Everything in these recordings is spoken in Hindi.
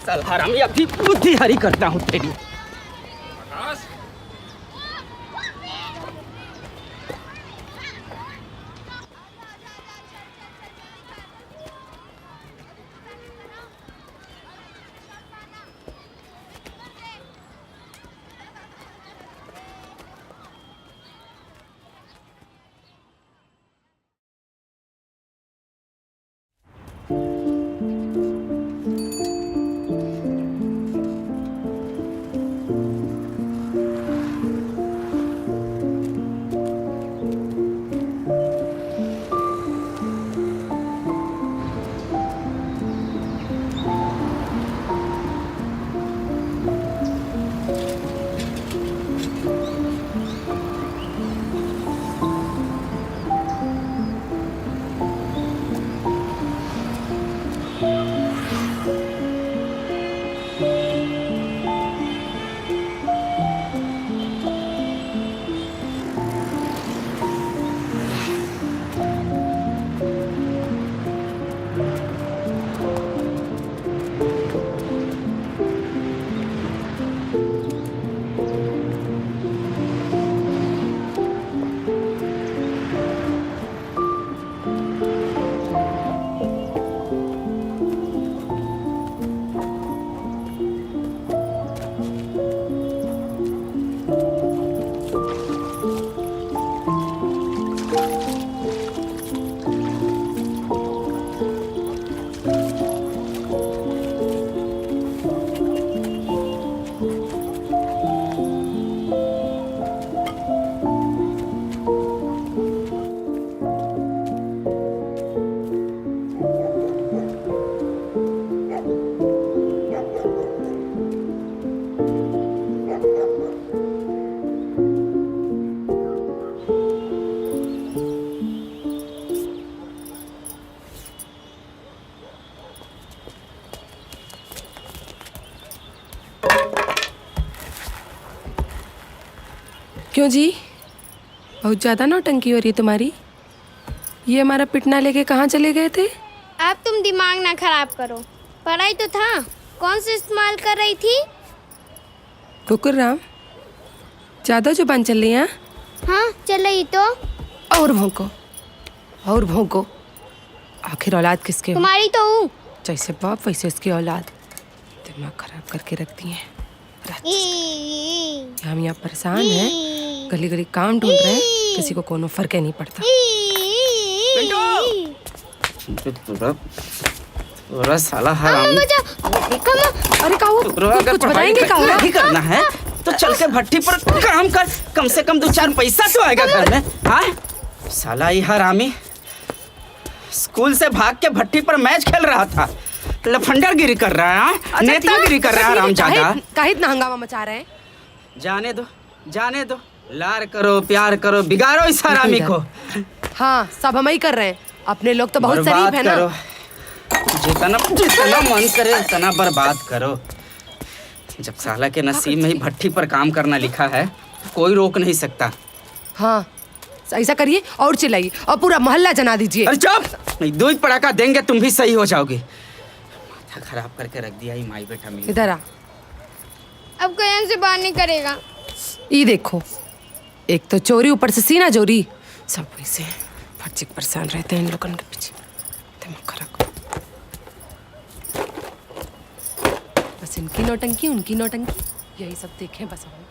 साल हरामी अभी बुद्धि हरी करता हूँ तेरी। क्यों जी, बहुत ज़्यादा नौटंकी हो रही है तुम्हारी। ये हमारा पिटना लेके कहाँ चले गए थे? अब तुम दिमाग ना खराब करो, पढ़ाई तो था। कौन से इस्तेमाल कर रही थी? कुकुरराम, ज़्यादा जुबान चल रही है। हाँ चल रही तो। और भौंको, और भौंको। आखिर औलाद किसके हो? तुम्हारी तो हूँ। जैसे बाप वैसे उसकी औलाद। दिमाग खराब करके रखती हैं। हम यहाँ परेशान हैं, गली गली काम ढूंढ रहे हैं, किसी को कोनो फर्क ही नहीं पड़ता। पूरा साला हरामी। अरे काऊ, अगर पढ़ाई नहीं करना है तो चल के भट्टी पर काम कर, कम से कम 2-4 पैसा तो आएगा घर में। हाँ साला ये हरामी स्कूल से भाग के भट्टी पर मैच खेल रहा था, लफंडरगिरी कर रहा है, नेतागिरी कर रहा है रामजादा। काहे इतना हंगामा मचा रहे हैं? जाने दो, जाने दो, लार करो प्यार करो, बिगाड़ो इस हरामी को। हाँ सब हम ही कर रहे हैं, अपने लोग तो बहुत शरीफ है ना। जितना मन करे उतना बर्बाद करो। जब साला के नसीब में ही भट्टी पर काम करना लिखा है तो कोई रोक नहीं सकता। हाँ ऐसा करिए और चिल्लाइए और पूरा मोहल्ला जना दीजिए। अरे चुप, नहीं दूध पड़ाका देंगे तुम भी सही हो जाओगे। माथा खराब करके रख दिया ही माई बेटा मेरी। इधर आ, अब कहीं से बाहर नहीं करेगा। ये देखो, एक तो चोरी, ऊपर से सीना चोरी। सब वैसे फटचिक परेशान रहते हैं इन लोगों के पीछे, दिमाग खराब। बस इनकी नौटंकी, उनकी नौटंकी, यही सब देखें बस हम।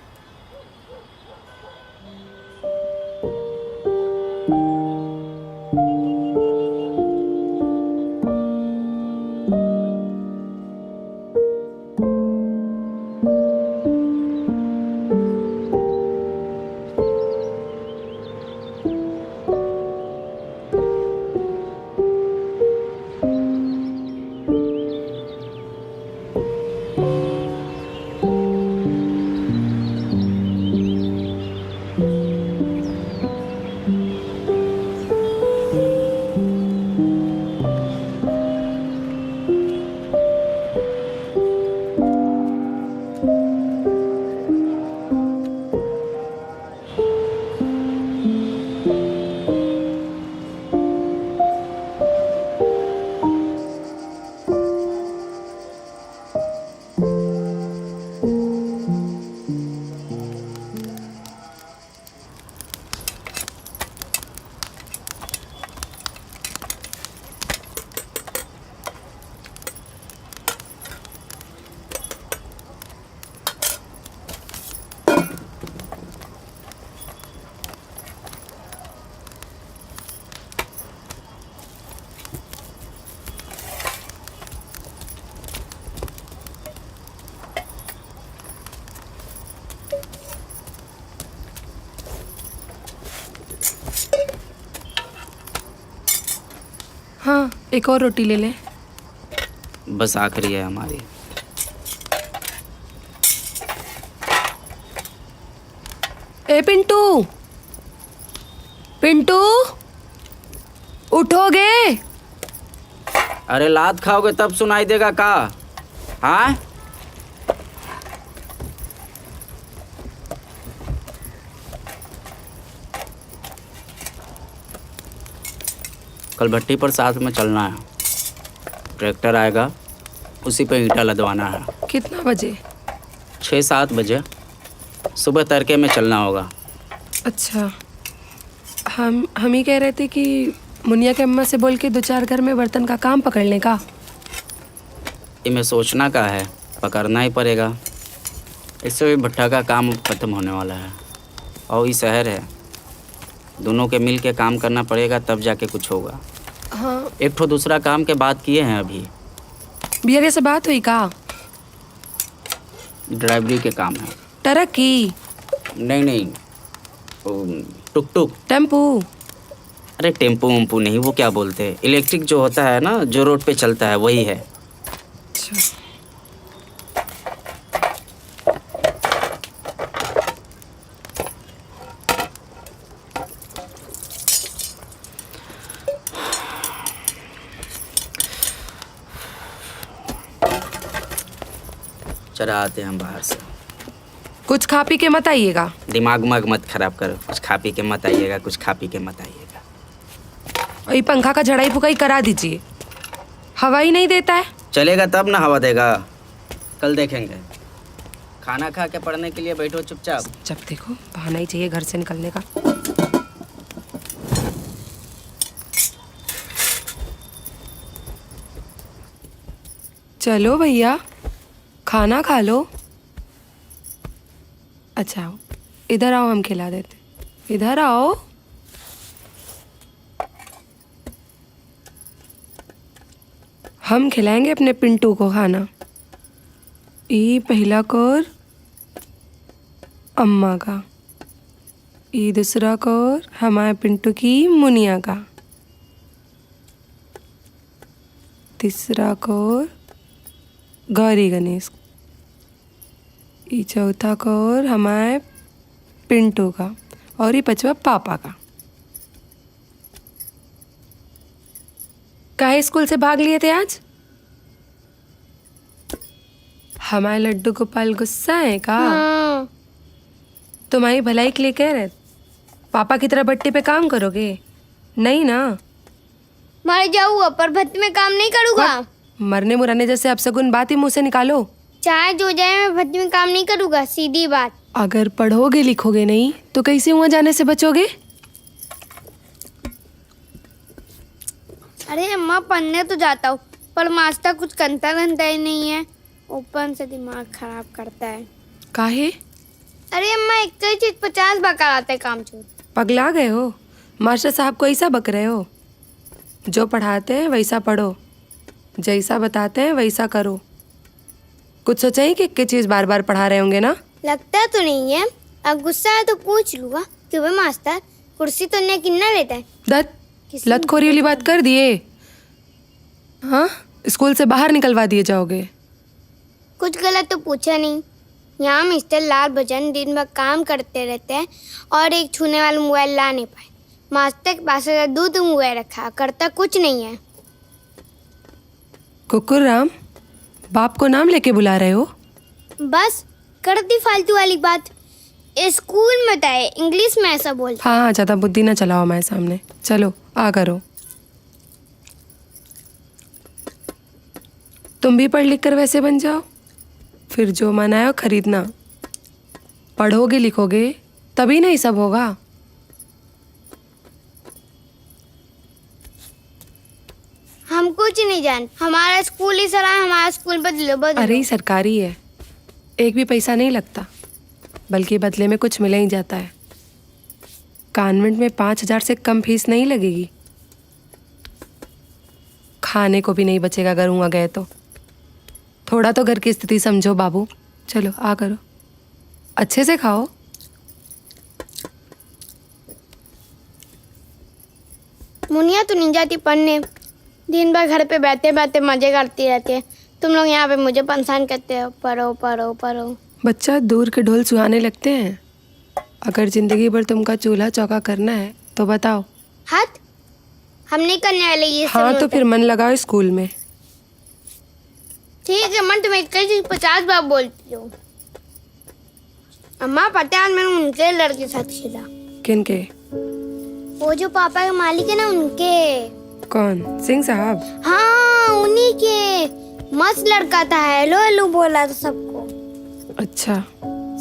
हाँ, एक और रोटी ले लें। बस आखिरी है हमारी। ए पिंटू, पिंटू, उठोगे? अरे लात खाओगे तब सुनाई देगा का? हाँ, कल भट्टी पर साथ में चलना है। ट्रैक्टर आएगा, उसी पे ईंटा लदवाना है। कितना बजे? 6-7 बजे सुबह तड़के में चलना होगा। अच्छा, हम ही कह रहे थे कि मुनिया के अम्मा से बोल के 2-4 घर में बर्तन का काम पकड़ने का। इनमें सोचना का है, पकड़ना ही पड़ेगा। इससे भी भट्टा का काम खत्म होने वाला है और ये शहर है, दोनों के मिल के काम करना पड़ेगा तब जाके कुछ होगा। हाँ, एक ठो दूसरा काम के बात किए हैं अभी। बियरे से बात हुई का? ड्राइवरी के काम है। ट्रक की? नहीं, टुक टुक, टेम्पू? अरे टेम्पू वम्पू नहीं, वो क्या बोलते हैं, इलेक्ट्रिक जो होता है ना, जो रोड पे चलता है, वही है। अच्छा, चला आते हैं हम बाहर से। कुछ खा पी के मत आइएगा। दिमाग मग मत खराब करो, कुछ खा पी के मत आइएगा, कुछ खा पी के मत आइएगा। और ये पंखा का झड़ाई फुकाई करा दीजिए, हवा ही नहीं देता है। चलेगा तब ना हवा देगा, कल देखेंगे। खाना खा के पढ़ने के लिए बैठो चुपचाप। जब देखो बहाना ही चाहिए घर से निकलने का। चलो भैया, खाना खा लो। अच्छा आओ, इधर आओ, हम खिला देते। इधर आओ। हम खिलाएंगे अपने पिंटू को खाना। ई पहला कोर अम्मा का, ई दूसरा कोर हमारे पिंटू की मुनिया का, तीसरा कोर गौरी गणेश, ई चौथा कोर हमारे पिंटू का, और ये पांचवा पापा का। काहे स्कूल से भाग लिए थे आज? हमारे लड्डू गोपाल गुस्सा है का? हाँ। तुम्हारी भलाई के लिए कह रहे, पापा की तरह भट्टी पे काम करोगे? नहीं ना। मर जाऊंगा पर भट्टी में काम नहीं करूंगा। मरने मुराने जैसे अपशगुन बात ही मुंह से निकालो। चाहे जो जाए मैं भट्टी में काम नहीं करूँगा, सीधी बात। अगर पढ़ोगे लिखोगे नहीं तो कैसे वहाँ जाने से बचोगे? अरे अम्मा पढ़ने तो जाता हूँ पर मास्टर कुछ करता रहता ही नहीं है, ऊपर से दिमाग खराब करता है। काहे? अरे अम्मा एक ही चीज 50 बार कराते हैं काम चोर। पगला गए हो? मास्टर साहब को ऐसा बक रहे हो? जो पढ़ाते हैं वैसा पढ़ो, जैसा बताते हैं वैसा करो। कुछ सोचा ही कि एक चीज बार बार पढ़ा रहे होंगे ना? लगता तो नहीं है, अब गुस्सा है तो पूछ लूँगा कि भाई मास्टर कुर्सी तोड़ने कितना लेता है? दत्त लतखोरी वाली बात कर दिए। हाँ, स्कूल से बाहर निकलवा दिए जाओगे। कुछ गलत तो पूछा नहीं। यहाँ मिस्टर लाल बचन दिन भर काम करते रहते हैं और एक छूने वाला मोबाइल ला नहीं पाए। मास्टर के पास दूध मोबाइल रखा, करता कुछ नहीं है। कुकुर राम, बाप को नाम लेके बुला रहे हो? बस कर दी फालतू वाली बात। स्कूल में बताए इंग्लिश में ऐसा बोलते। हाँ, ज़्यादा बुद्धि ना चलाओ हमारे सामने। चलो आ करो। तुम भी पढ़ लिख कर वैसे बन जाओ, फिर जो मन आए वो खरीदना। पढ़ोगे लिखोगे तभी नहीं सब होगा। हम कुछ नहीं जानते, हमारा स्कूल ही सरा है, हमारा स्कूल बदलो बदलो। अरे ये सरकारी है, एक भी पैसा नहीं लगता, बल्कि बदले में कुछ मिल ही जाता है। कॉन्वेंट में 5,000 से कम फीस नहीं लगेगी। खाने को भी नहीं बचेगा अगर वहाँ गए तो। थोड़ा तो घर की स्थिति समझो बाबू। चलो आ करो, अच्छे से खाओ। मुनिया तो नहीं जाती पढ़ने, दिन भर घर पे बैठे बैठे मजे करती रहती है। तुम लोग यहाँ पे मुझे परेशान करते हो, पढ़ो पढ़ो पढ़ो। बच्चा, दूर के ढोल सुहाने लगते हैं। अगर जिंदगी भर तुमका चूल्हा चौका करना है तो बताओ। हाथ हम नहीं करने वाले ये सब। हाँ तो फिर मन लगाओ स्कूल में। ठीक है, मन तुम्हें 50 बार बोलती हूँ। अम्मा पता है मैंने उनके लड़के के साथ खेला। किनके? वो जो पापा के मालिक है ना, उनके। कौन? सिंह साहब? हाँ उन्हीं के। मस्त लड़का था, हेलो हेलो बोला था सबको। अच्छा।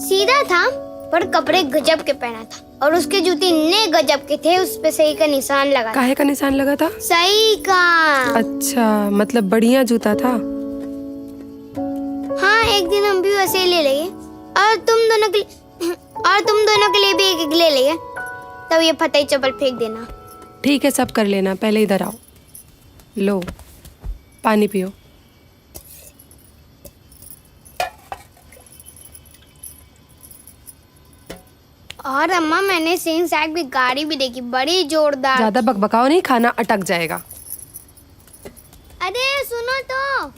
सीधा था पर कपड़े गजब के पहना था, और उसके जूते इतने गजब के थे, उस पे सही का निशान लगा था। काहे का निशान लगा था? सही का। अच्छा, मतलब बढ़िया जूता था। हाँ एक दिन हम भी वैसे ही ले लेंगे, और तुम दोनों के लिए भी एक एक ले लेंगे। तब ये फतेह चप्पल फेंक देना। ठीक है, सब कर लेना, पहले इधर आओ। लो पानी पियो। और अम्मा मैंने सिंह साहब की गाड़ी भी देखी, बड़ी जोरदार। ज्यादा बकबकाओ नहीं, खाना अटक जाएगा। अरे सुनो तो।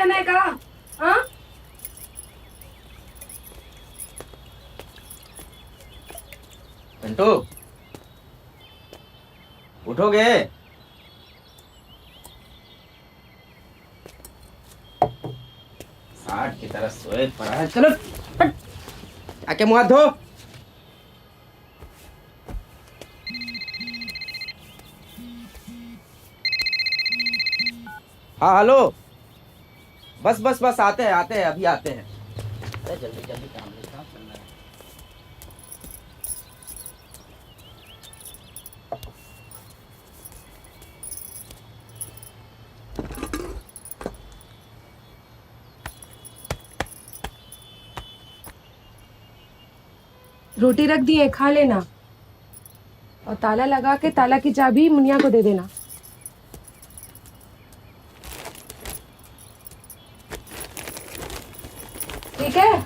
जाना है कहा? हाँ? पिंटू, उठोगे? साठ की तरह सोए पड़ा है। चलो हट। आके मुंह हाथ धो। हाँ हेलो, बस बस बस आते हैं अभी आते हैं। अरे जल्दी जल्दी काम करना है। रोटी रख दी है, खा लेना। और ताला लगा के ताला की चाबी मुनिया को दे देना। ठीक है?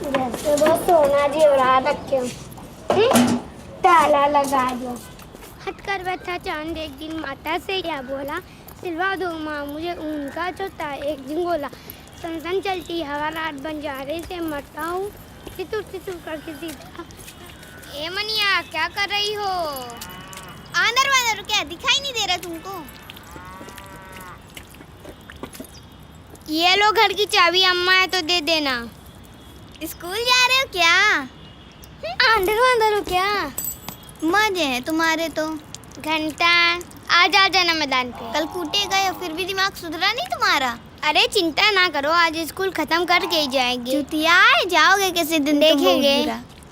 जैसे वो सोना जेवरा रखे ताला लगा दो। हट कर बैठा चांद एक दिन माता से क्या बोला, सिलवा दो माँ मुझे ऊन का चोता। एक दिन बोला सनसन चलती हवा रात बंजारे से मरता हूँ सितुर सितुर करके सीधा। ए मनिया क्या कर रही हो? आंदर वांदर क्या दिखाई नहीं दे रहा तुमको? ये लो घर की चाबी, अम्मा है तो दे देना। स्कूल जा रहे हो क्या? अंदर अंदर हो क्या? मजे हैं तुम्हारे तो। घंटा आज आ जाना मैदान पे। कल कूटे गए फिर भी दिमाग सुधरा नहीं तुम्हारा? अरे चिंता ना करो, आज स्कूल खत्म करके ही जाएंगे। चुतिया जाओगे कैसे दिन देखेंगे।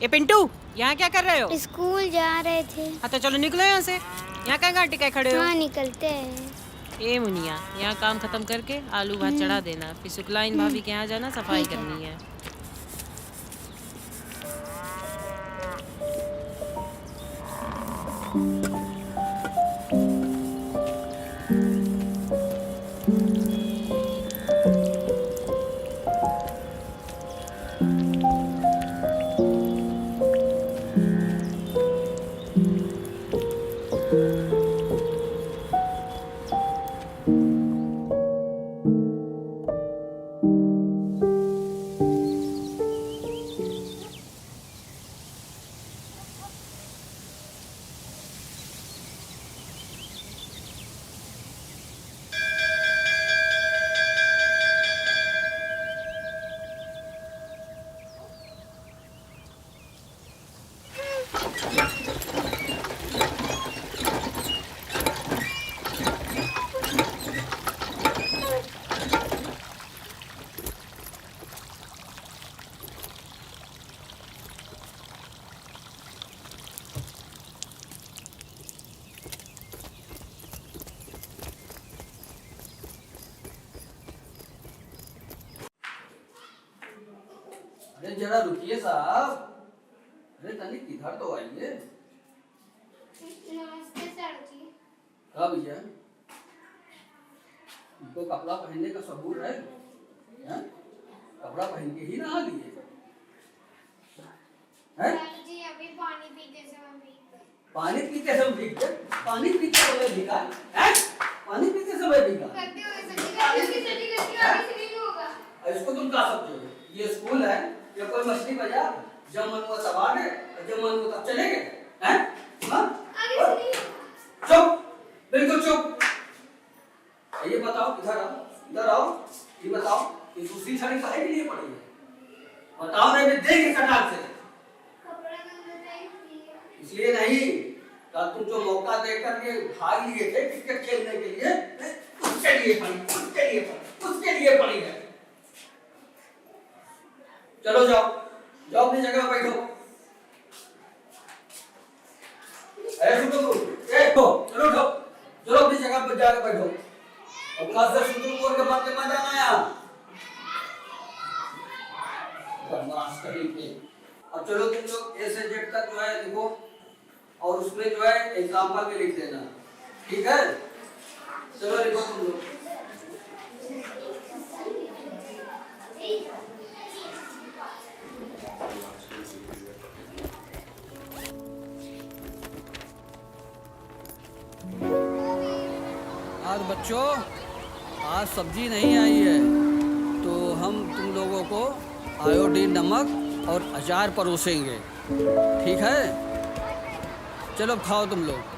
ए पिंटू, यहाँ क्या कर रहे हो? स्कूल जा रहे थे। हाँ तो चलो निकलो यहाँ से। यहाँ क्या गाड़ी टिकाए खड़े हो? हाँ निकलते हैं। ए मुनिया, यहाँ काम खत्म करके आलू भात चढ़ा देना, फिर शुक्लाइन भाभी के यहाँ जाना, सफाई करनी है। अरे जरा रुकिए साहब। अरे तनिक इधर तो आइए। नमस्ते सर जी। हाँ भैया, इनको कपड़ा पहनने का सबूत है? हैं? कपड़ा पहन के ही नहा लिए हैं? सर जी अभी पानी पीते समय भीग गए। पानी पीते समय भीग गए? पानी पीते समय भीगा हैं? पानी पीते समय भीगा? करते हुए सच्ची आगे से नहीं होगा। इसको तुम क्या समझो? ये स्कूल है या कोई मछली बाजार? जब मन हुआ तब आ गए, जब मन हुआ तब चले गए हैं? हाँ? आगे से नहीं होगा। चुप, बिल्कुल चुप। ये बताओ, इधर आओ, इधर आओ। ये बताओ कि दूसरी छड़ी काहे के लिए पड़ी है? बताओ नहीं, मैं देंगे कटार से। कपड़ा गंदा था इसलिए। इसलिए नहीं, कल तुम जो मौका देकर के भाग लिए थे क्रिकेट खेलने के लिए, उसके लिए पड़ी, उसके लिए पड़ी, उसके लिए पड़ी है। चलो जाओ, जाओ अपनी जगह बैठो। चलो उठो, चलो अपनी जगह पर जाकर बैठो। और खास से सुंदरपुर के बात में जाना है यहाँ। बदमाश करेंगे। अब चलो तुम लोग ए से जेड तक जो है लिखो, और उसमें जो है एग्जाम्पल में लिख देना, ठीक है? चलो लिखो तुम लोग। आज बच्चों, आज सब्जी नहीं आई है, तो हम तुम लोगों को आयोडीन नमक और अचार परोसेंगे, ठीक है? चलो खाओ तुम लोग।